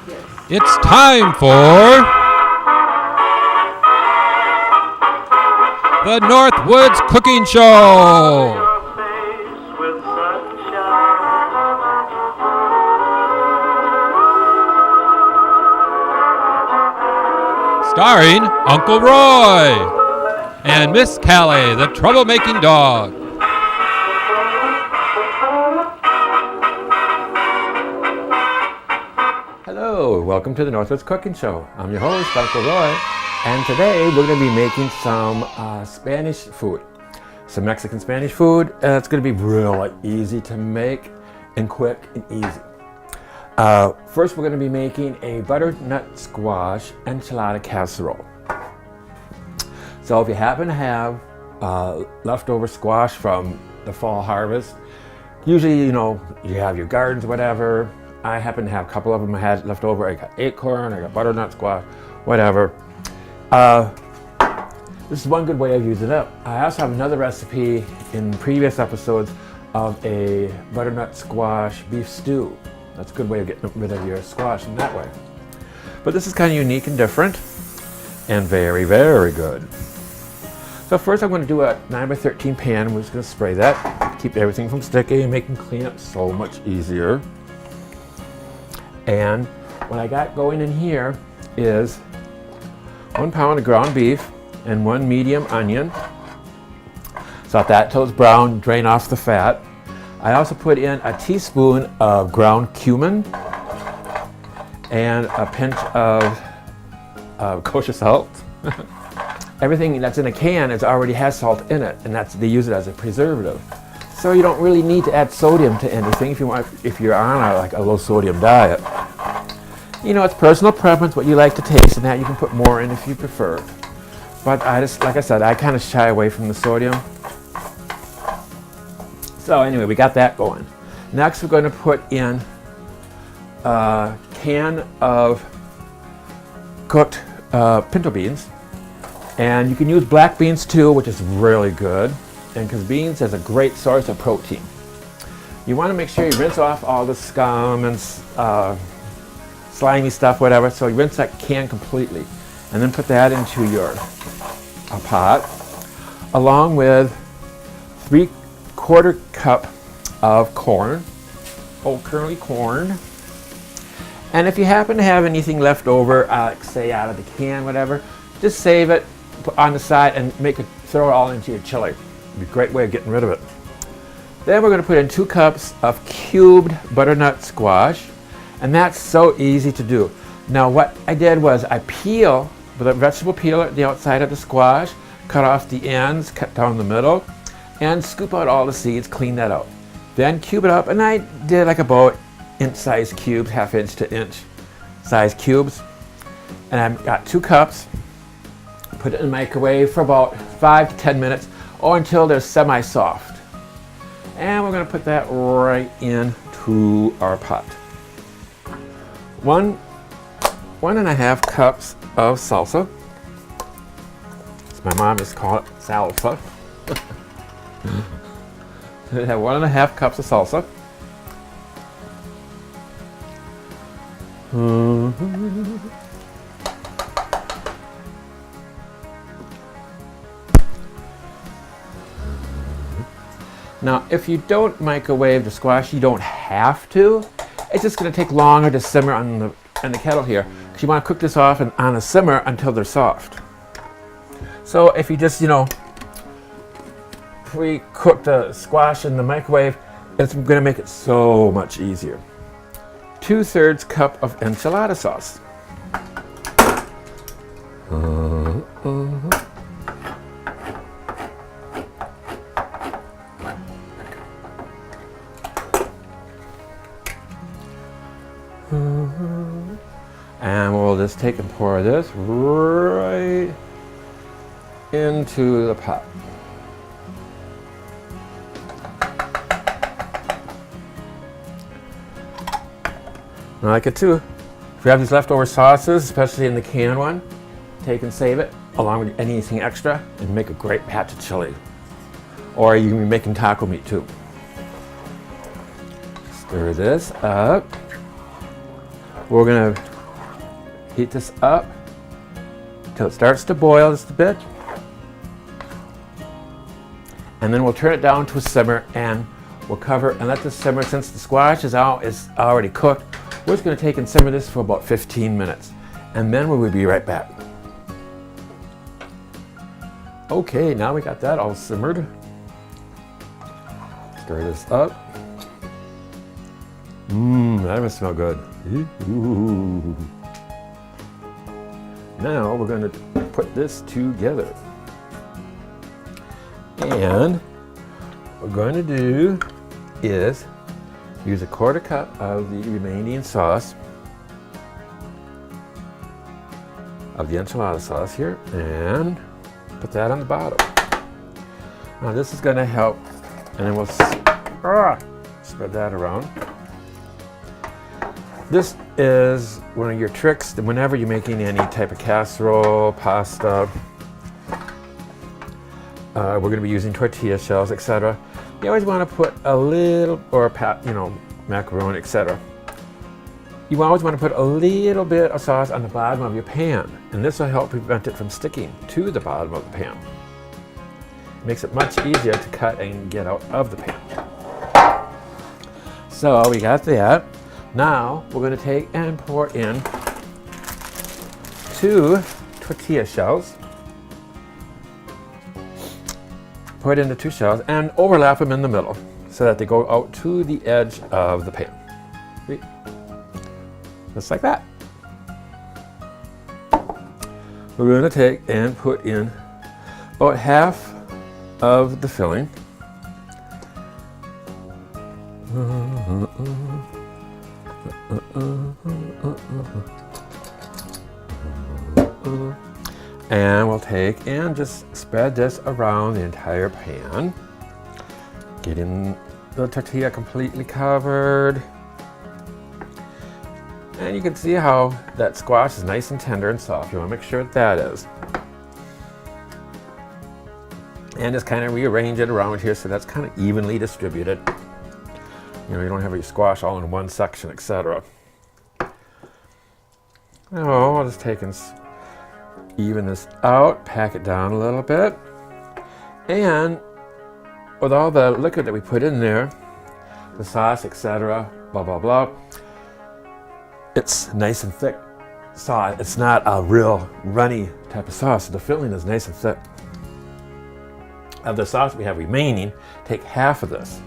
It's time for the Northwoods Cooking Show. Starring Uncle Roy and Miss Callie, the troublemaking dog. Hello, welcome to the Northwoods Cooking Show. I'm your host, Uncle Roy, and today we're going to be making some Spanish food, some Mexican Spanish food. It's going to be really easy to make and quick and easy. First, we're going to be making a Butternut Squash Enchilada Casserole. So if you happen to have leftover squash from the fall harvest, usually, you have your gardens, whatever. I happen to have a couple of them I had left over. I got acorn, I got butternut squash, whatever. This is one good way of using it. I also have another recipe in previous episodes of a butternut squash beef stew. That's a good way of getting rid of your squash in that way. But this is kind of unique and different and very, very good. So first I'm going to do a 9x13 pan. We're just going to spray that, keep everything from sticking and making cleanup so much easier. And what I got going in here is 1 pound of ground beef and 1 medium onion. Saute that till it's brown, drain off the fat. I also put in a teaspoon of ground cumin and a pinch of kosher salt. Everything that's in a can already has salt in it, and they use it as a preservative. So you don't really need to add sodium to anything if you're on a low sodium diet. It's personal preference what you like to taste, and that you can put more in if you prefer. But like I said, I kind of shy away from the sodium. So anyway, we got that going. Next, we're going to put in a can of cooked pinto beans. And you can use black beans too, which is really good. And because beans is a great source of protein. You want to make sure you rinse off all the scum and slimy stuff, whatever. So you rinse that can completely. And then put that into your pot, along with 3/4 cup of corn, curly corn. And if you happen to have anything left over, say out of the can, whatever, just save it, put on the side, and throw it all into your chili. It'd be a great way of getting rid of it. Then we're going to put in 2 cups of cubed butternut squash, and that's so easy to do. Now what I did was I peel with a vegetable peeler the outside of the squash, cut off the ends, cut down the middle, and scoop out all the seeds, clean that out. Then cube it up, and I did about inch-sized cubes, 1/2 inch to inch size cubes. And I've got 2 cups. Put it in the microwave for about 5 to 10 minutes or until they're semi-soft. And we're going to put that right into our pot. 1.5 cups of salsa. As my mom used to call it, salsa. We have 1.5 cups of salsa. Now, if you don't microwave the squash, you don't have to. It's just going to take longer to simmer on the kettle here, because you want to cook this off on a simmer until they're soft. So if you just, pre-cook the squash in the microwave, it's going to make it so much easier. 2/3 cup of enchilada sauce. And we'll just take and pour this right into the pot. I like it too. If you have these leftover sauces, especially in the can one, take and save it along with anything extra and make a great patch of chili. Or you can be making taco meat too. Stir this up. We're gonna Heat this up till it starts to boil just a bit. And then we'll turn it down to a simmer, and we'll cover and let this simmer. Since the squash is already cooked, we're just going to take and simmer this for about 15 minutes. And then we will be right back. Okay, now we got that all simmered. Stir this up. That must smell good. Ooh. Now we're going to put this together. And what we're going to do is use a 1/4 cup of the remaining sauce, of the enchilada sauce here, and put that on the bottom. Now this is going to help, and then we'll spread that around. This is one of your tricks whenever you're making any type of casserole, pasta. We're going to be using tortilla shells, etc. You always want to put a little, or macaroni, etc. You always want to put a little bit of sauce on the bottom of your pan, and this will help prevent it from sticking to the bottom of the pan. It makes it much easier to cut and get out of the pan. So we got that. Now we're going to take and pour in 2 tortilla shells. Pour it into 2 shells and overlap them in the middle so that they go out to the edge of the pan. See? Just like that. We're going to take and put in about half of the filling. And we'll take and just spread this around the entire pan, getting the tortilla completely covered. And you can see how that squash is nice and tender and soft. You want to make sure that is. And just kind of rearrange it around here so that's kind of evenly distributed. You don't have your squash all in one section, etc. Oh, I'll just take and even this out, pack it down a little bit. And with all the liquid that we put in there, the sauce, etc., blah, blah, blah, it's nice and thick sauce. It's not a real runny type of sauce. The filling is nice and thick. Of the sauce we have remaining, take half of this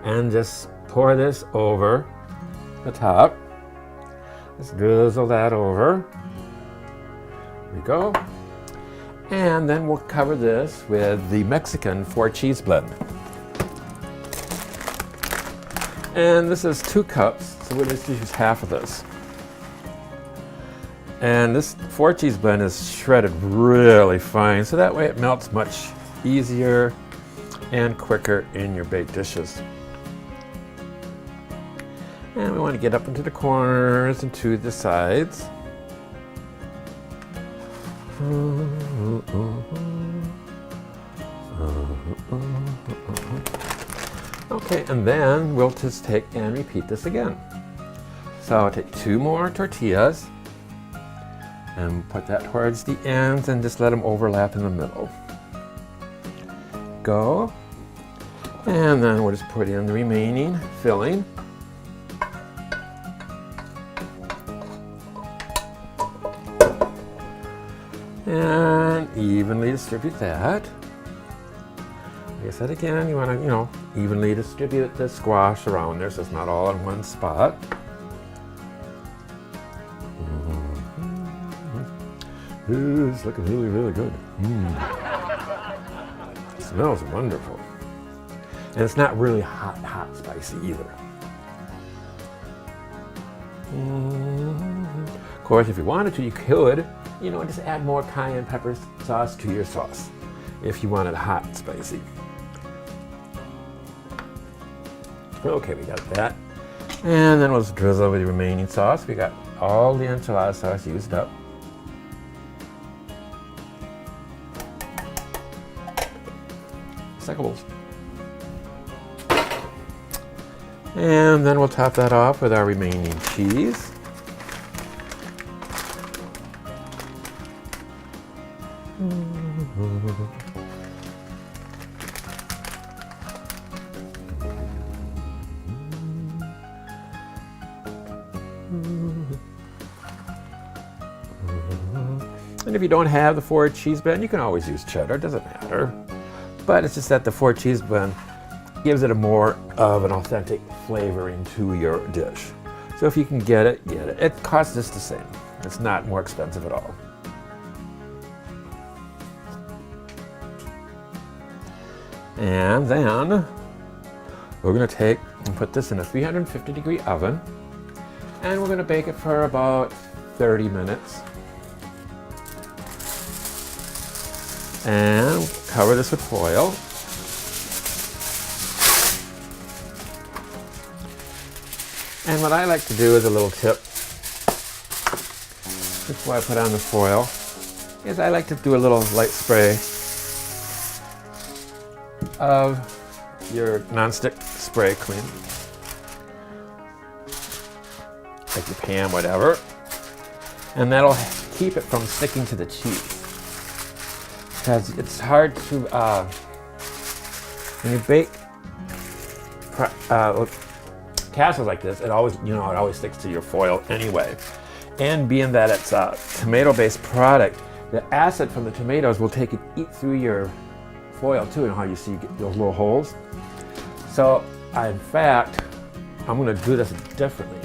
and just pour this over the top. Just drizzle that over. There we go. And then we'll cover this with the Mexican 4-cheese blend. And this is 2 cups, so we'll just use half of this. And this 4-cheese blend is shredded really fine, so that way it melts much easier and quicker in your baked dishes. And we want to get up into the corners and to the sides. Okay, and then we'll just take and repeat this again. So I'll take 2 more tortillas and put that towards the ends and just let them overlap in the middle. Go. And then we'll just put in the remaining filling. And evenly distribute that. Like I said again, you want to, evenly distribute the squash around there so it's not all in one spot. It's looking really, really good. It smells wonderful. And it's not really hot spicy either. Of course, if you wanted to, you could, just add more cayenne pepper sauce to your sauce if you wanted hot and spicy. Okay, we got that. And then we'll just drizzle with the remaining sauce. We got all the enchilada sauce used up. Cycles. And then we'll top that off with our remaining cheese. And if you don't have the 4 cheese blend, you can always use cheddar, it doesn't matter. But it's just that the 4 cheese blend gives it a more of an authentic flavoring to your dish. So if you can get it, get it. It costs just the same. It's not more expensive at all. And then we're going to take and put this in a 350-degree oven, and we're going to bake it for about 30 minutes. And cover this with foil. And what I like to do as a little tip, before I put on the foil, is I like to do a little light spray of your nonstick spray clean, like your pan, whatever, and that'll keep it from sticking to the cheese. Because it's hard to, when you bake casseroles like this, it always sticks to your foil anyway. And being that it's a tomato-based product, the acid from the tomatoes will eat through your foil too, and how you see you get those little holes. So, in fact, I'm going to do this differently.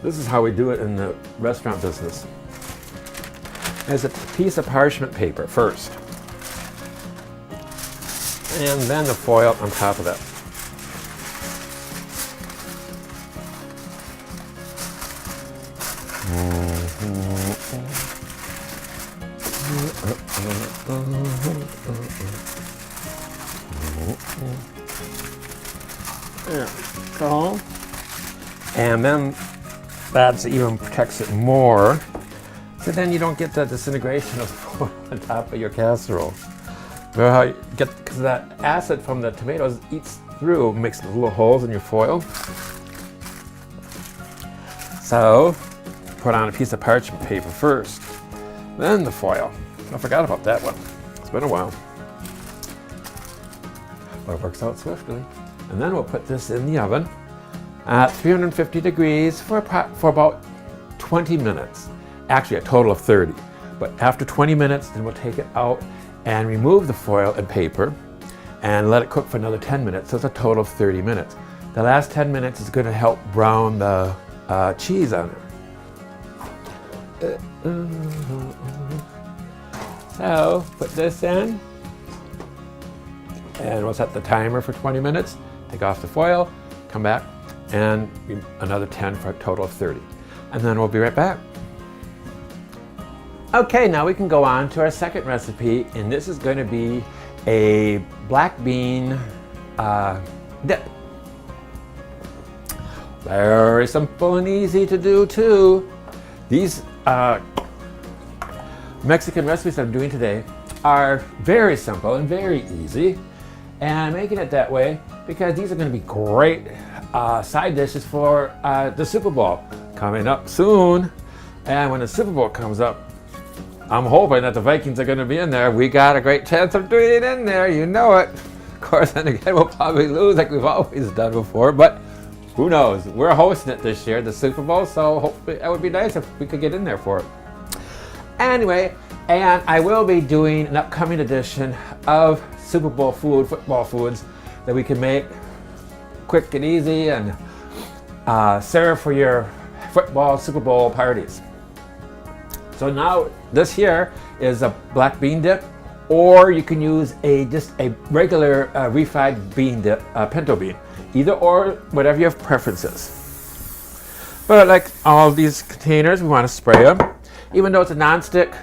This is how we do it in the restaurant business. There's a piece of parchment paper first, and then the foil on top of that. There we go. And then that even protects it more, so then you don't get the disintegration of foil on top of your casserole. Because that acid from the tomatoes eats through, makes little holes in your foil. So, put on a piece of parchment paper first, then the foil. I forgot about that one. It's been a while. But it works out swiftly. And then we'll put this in the oven at 350 degrees for about 20 minutes. Actually, a total of 30. But after 20 minutes, then we'll take it out and remove the foil and paper and let it cook for another 10 minutes. So it's a total of 30 minutes. The last 10 minutes is going to help brown the cheese on it. So put this in, and we'll set the timer for 20 minutes. Take off the foil, come back, and another 10 for a total of 30. And then we'll be right back. Okay, now we can go on to our second recipe, and this is going to be a black bean dip. Very simple and easy to do too. These Mexican recipes I'm doing today are very simple and very easy, and I'm making it that way because these are going to be great side dishes for the Super Bowl coming up soon. And when the Super Bowl comes up, I'm hoping that the Vikings are going to be in there. We got a great chance of doing it in there, you know it. Of course, then again, we'll probably lose like we've always done before, but who knows? We're hosting it this year, the Super Bowl, so hopefully it would be nice if we could get in there for it. Anyway, and I will be doing an upcoming edition of Super Bowl football foods that we can make quick and easy and serve for your football Super Bowl parties. So now this here is a black bean dip, or you can use just a regular refried bean dip, pinto bean. Either or, whatever your preference is. But like all these containers, we want to spray them. Even though it's a non-stick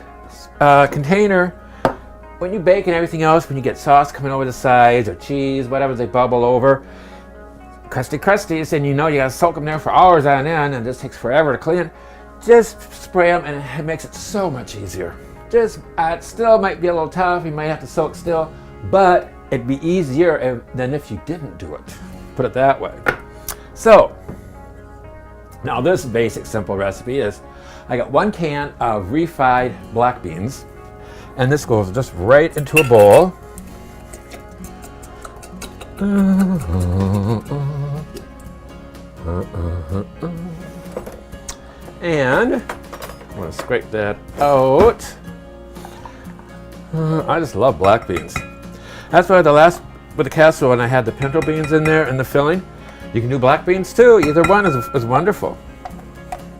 container, when you bake and everything else, when you get sauce coming over the sides or cheese, whatever, they bubble over. Crusties, and you know you gotta soak them there for hours on end, and it just takes forever to clean. Just spray them, and it makes it so much easier. It still might be a little tough, you might have to soak still, but it'd be easier than if you didn't do it. Put it that way. So, now this basic simple recipe is, I got 1 can of refried black beans, And this goes just right into a bowl. And I'm going to scrape that out. I just love black beans. That's why with the casserole, when I had the pinto beans in there and the filling, you can do black beans too. Either one is wonderful.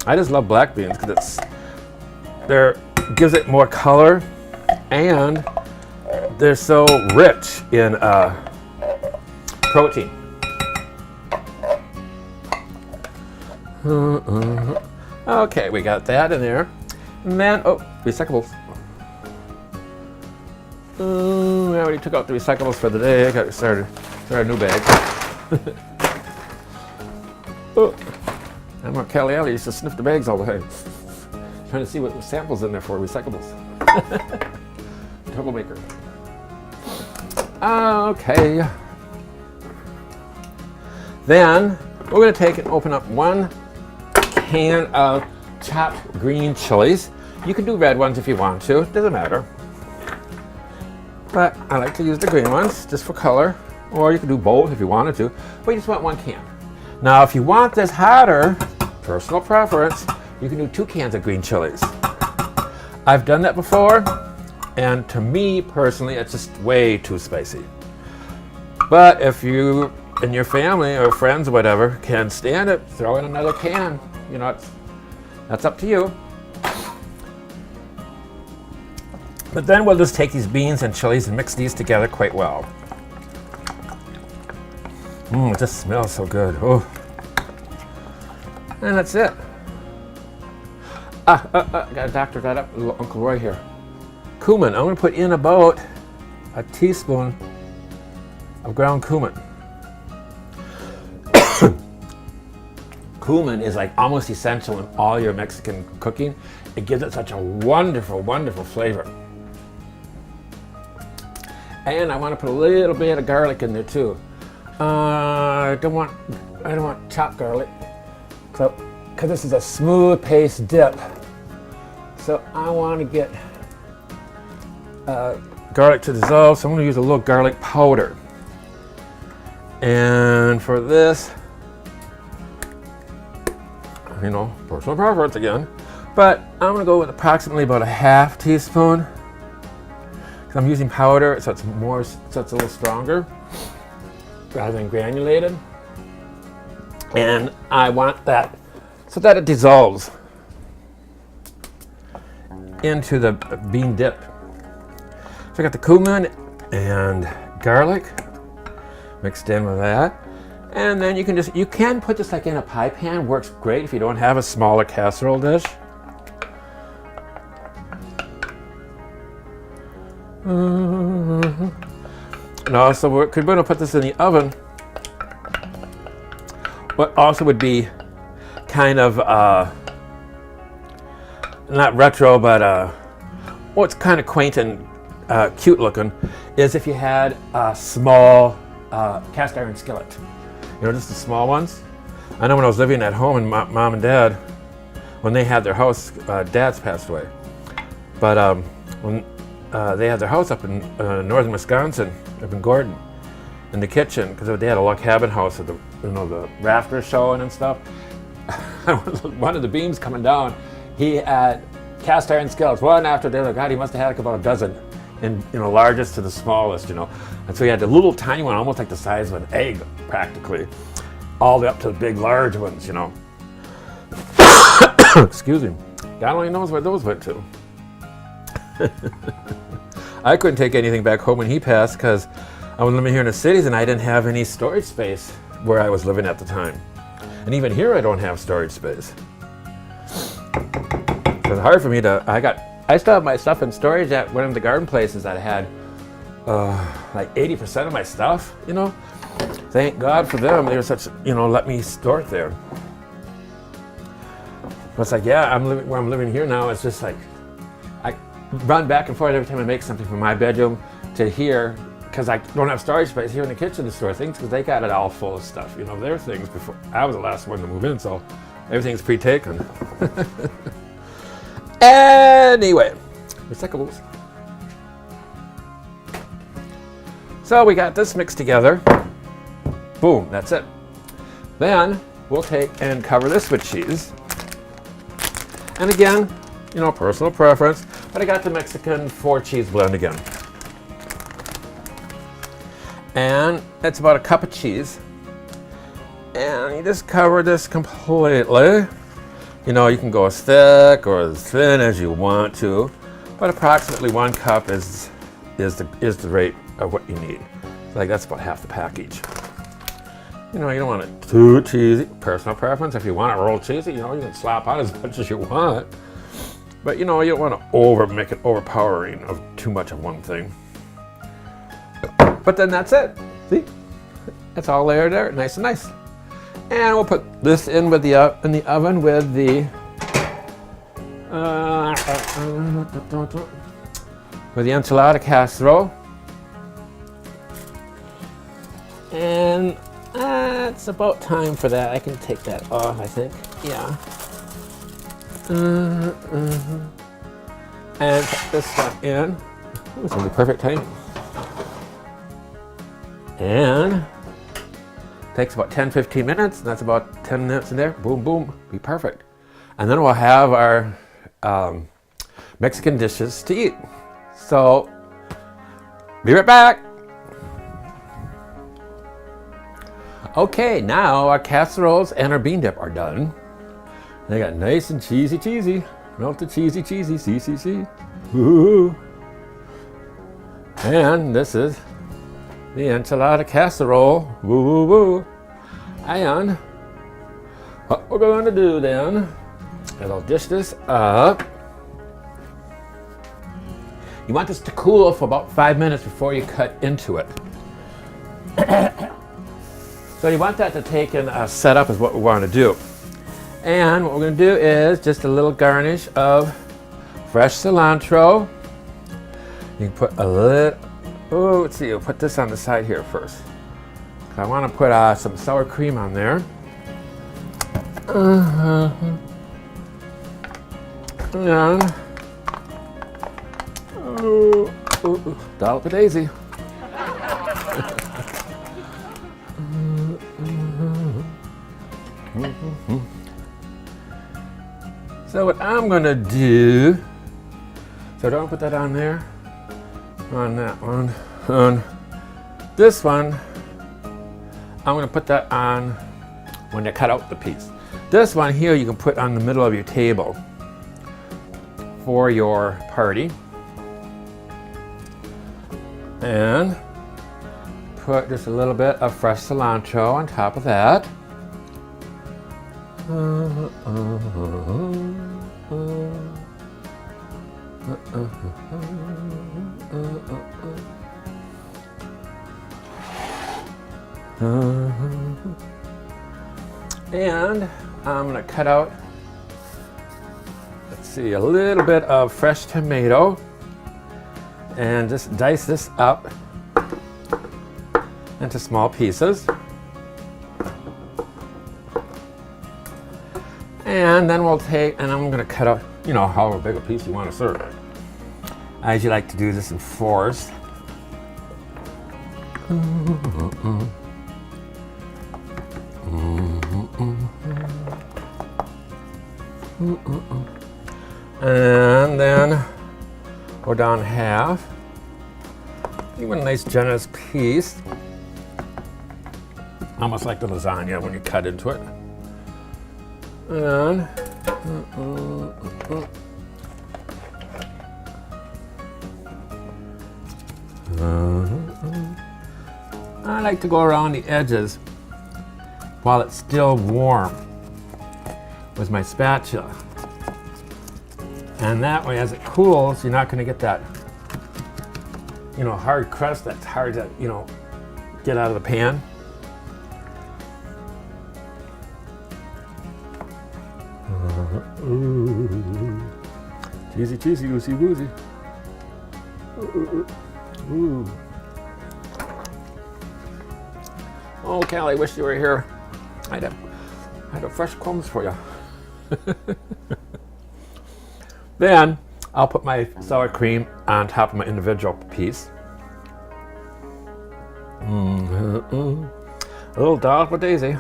I just love black beans because gives it more color, and they're so rich in protein. Okay, we got that in there. And then, recyclables. I already took out the recyclables for the day. I got started a new bag. I'm like Kelly Alley used to sniff the bags all the time, trying to see what samples in there for recyclables. Troublemaker. Okay. Then we're going to take and open up 1 can of chopped green chilies. You can do red ones if you want to, doesn't matter. But I like to use the green ones just for color, or you can do both if you wanted to, but you just want 1 can. Now if you want this hotter, personal preference, you can do 2 cans of green chilies. I've done that before, and to me personally, it's just way too spicy. But if you and your family or friends or whatever can stand it, throw in another can. You know, that's up to you. But then we'll just take these beans and chilies and mix these together quite well. It just smells so good. Oh. And that's it. Gotta doctor that up. Little Uncle Roy here. Cumin. I'm gonna put in about a teaspoon of ground cumin. Cumin is like almost essential in all your Mexican cooking. It gives it such a wonderful, wonderful flavor. And I want to put a little bit of garlic in there too. I don't want chopped garlic, so because this is a smooth paste dip. So I want to get garlic to dissolve. So I'm going to use a little garlic powder. And for this, you know, personal preference again, but I'm going to go with approximately about a half teaspoon. Because I'm using powder, so it's a little stronger rather than granulated. And I want that so that it dissolves into the bean dip. So I got the cumin and garlic mixed in with that. And then you can put this like in a pie pan. Works great if you don't have a smaller casserole dish. And also we're going to put this in the oven. What also would be kind of not retro, but what's kind of quaint and cute looking is if you had a small cast iron skillet. You know, just the small ones. I know when I was living at home and mom and dad, when they had their house, dad's passed away. But when they had their house up in northern Wisconsin, up in Gordon, in the kitchen, because they had a log cabin house with the rafters showing and stuff. One of the beams coming down, he had cast iron skillets, one after the other. God, he must have had like about a dozen, and largest to the smallest, And so he had the little tiny one, almost like the size of an egg, practically, all the way up to the big, large ones, Excuse me. God only knows where those went to. I couldn't take anything back home when he passed because I was living here in the cities and I didn't have any storage space where I was living at the time. And even here I don't have storage space. It's hard for me I still have my stuff in storage at one of the garden places that I had like 80% of my stuff, Thank God for them. They were such, let me store it there. But it's like, yeah, where I'm living here now, it's just like, I run back and forth every time I make something from my bedroom to here, because I don't have storage space here in the kitchen to store things, because they got it all full of stuff. Their things before I was the last one to move in, so everything's pre-taken. Anyway, recyclables. So we got this mixed together. Boom, that's it. Then we'll take and cover this with cheese. And again, you know, personal preference, but I got the Mexican 4-cheese blend again. And it's about a cup of cheese. And you just cover this completely. You know, you can go as thick or as thin as you want to, but approximately 1 cup is the rate of what you need. Like that's about half the package. You know, you don't want it too cheesy. Personal preference. If you want it real cheesy, you know, you can slap on as much as you want. But you know, you don't want to make it overpowering of too much of one thing. But then that's it. See? It's all layered there, nice and nice. And we'll put this in with the oven with the enchilada casserole. And it's about time for that. I can take that off, I think. Yeah. And put this stuff in. Ooh, it's gonna be perfect timing. And takes about 10-15 minutes, and that's about 10 minutes in there. Boom, boom, be perfect. And then we'll have our Mexican dishes to eat. So, be right back. Okay, now our casseroles and our bean dip are done. They got nice and cheesy. Melted cheesy, CCC. Woo. And this is the enchilada casserole. Woo, woo, woo. And what we're going to do then is I'll dish this up. You want this to cool for about 5 minutes before you cut into it. So you want that to take and set up is what we want to do. And what we're going to do is just a little garnish of fresh cilantro. You can put a little, oh, let's see, we'll put this on the side here first. I want to put some sour cream on there. And, dollop of daisy. So what I'm going to do, so don't put that on there, on that one, on this one, I'm going to put that on when you cut out the piece. This one here you can put on the middle of your table for your party. And put just a little bit of fresh cilantro on top of that. And I'm going to cut out, let's see, a little bit of fresh tomato and just dice this up into small pieces. And then we'll take, and I'm going to cut out, you know, however big a piece you want to serve. I usually like to do this in 4s. And then go down half. Give it a nice generous piece. Almost like the lasagna when you cut into it. And I like to go around the edges while it's still warm with my spatula. And that way, as it cools, you're not going to get that, you know, hard crust that's hard to, you know, get out of the pan. Cheesy, cheesy, goosey, woozy. Oh, Callie, wish you were here. I'd have fresh crumbs for you. Then I'll put my sour cream on top of my individual piece. A little dog with Daisy.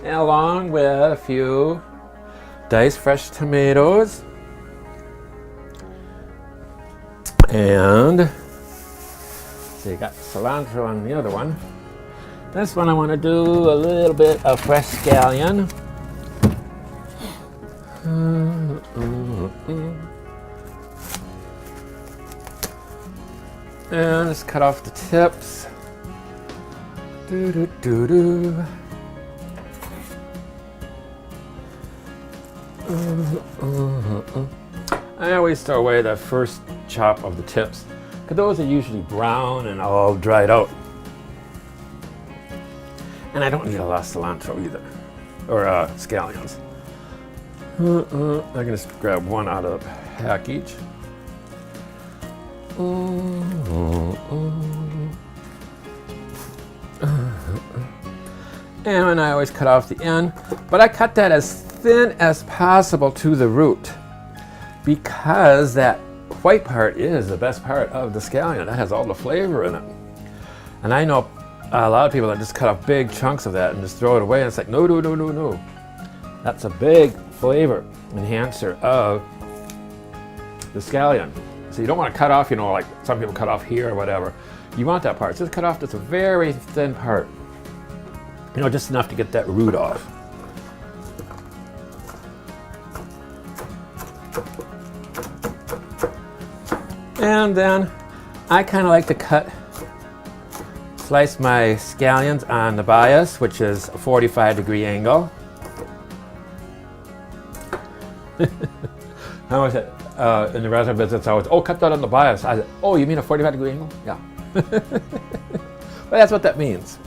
And along with a few diced fresh tomatoes. And so you got cilantro on the other one. This one I want to do a little bit of fresh scallion. And just cut off the tips. I always throw away the first chop of the tips, because those are usually brown and all dried out. And I don't need a lot of cilantro either, or scallions. I can just grab one out of the package. And I always cut off the end, but I cut that as thin as possible to the root, because that white part is the best part of the scallion. That has all the flavor in it. And I know a lot of people that just cut off big chunks of that and just throw it away, and it's like, no. That's a big flavor enhancer of the scallion. So you don't want to cut off, like some people cut off here or whatever. You want that part. So just cut off just a very thin part. Just enough to get that root off. And then I kind of like to slice my scallions on the bias, which is a 45-degree angle. I always said, in the restaurant business, I always, cut that on the bias. I said, you mean a 45-degree angle? Yeah. But that's what that means.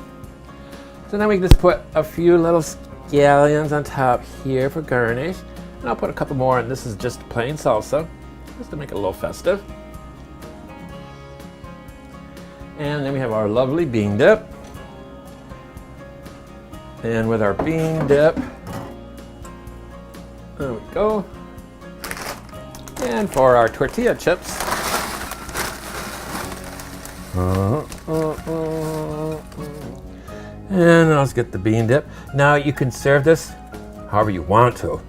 So then we can just put a few little scallions on top here for garnish. And I'll put a couple more, and this is just plain salsa, just to make it a little festive. And then we have our lovely bean dip. And with our bean dip, there we go. And for our tortilla chips, and let's get the bean dip. Now you can serve this however you want to,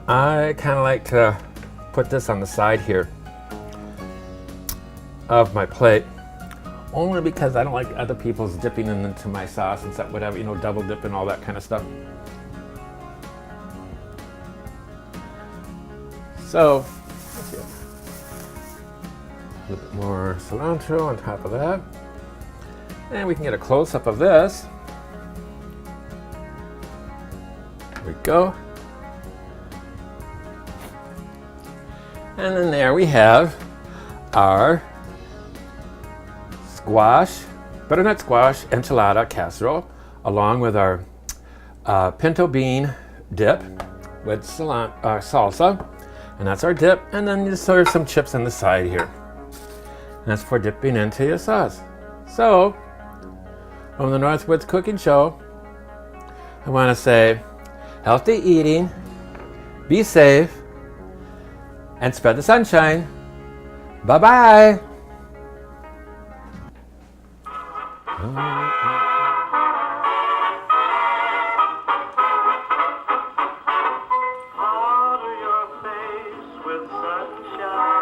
I kind of like to put this on the side here of my plate, only because I don't like other people's dipping into my sauce and stuff, whatever, double dip and all that kind of stuff. So, let's see. A little bit more cilantro on top of that. And we can get a close-up of this. There we go. And then there we have our Butternut Squash Enchilada Casserole, along with our pinto bean dip with salsa. And that's our dip. And then you serve some chips on the side here. And that's for dipping into your sauce. So, from the Northwoods Cooking Show, I want to say, healthy eating, be safe, and spread the sunshine. Bye-bye. Water your face with sunshine.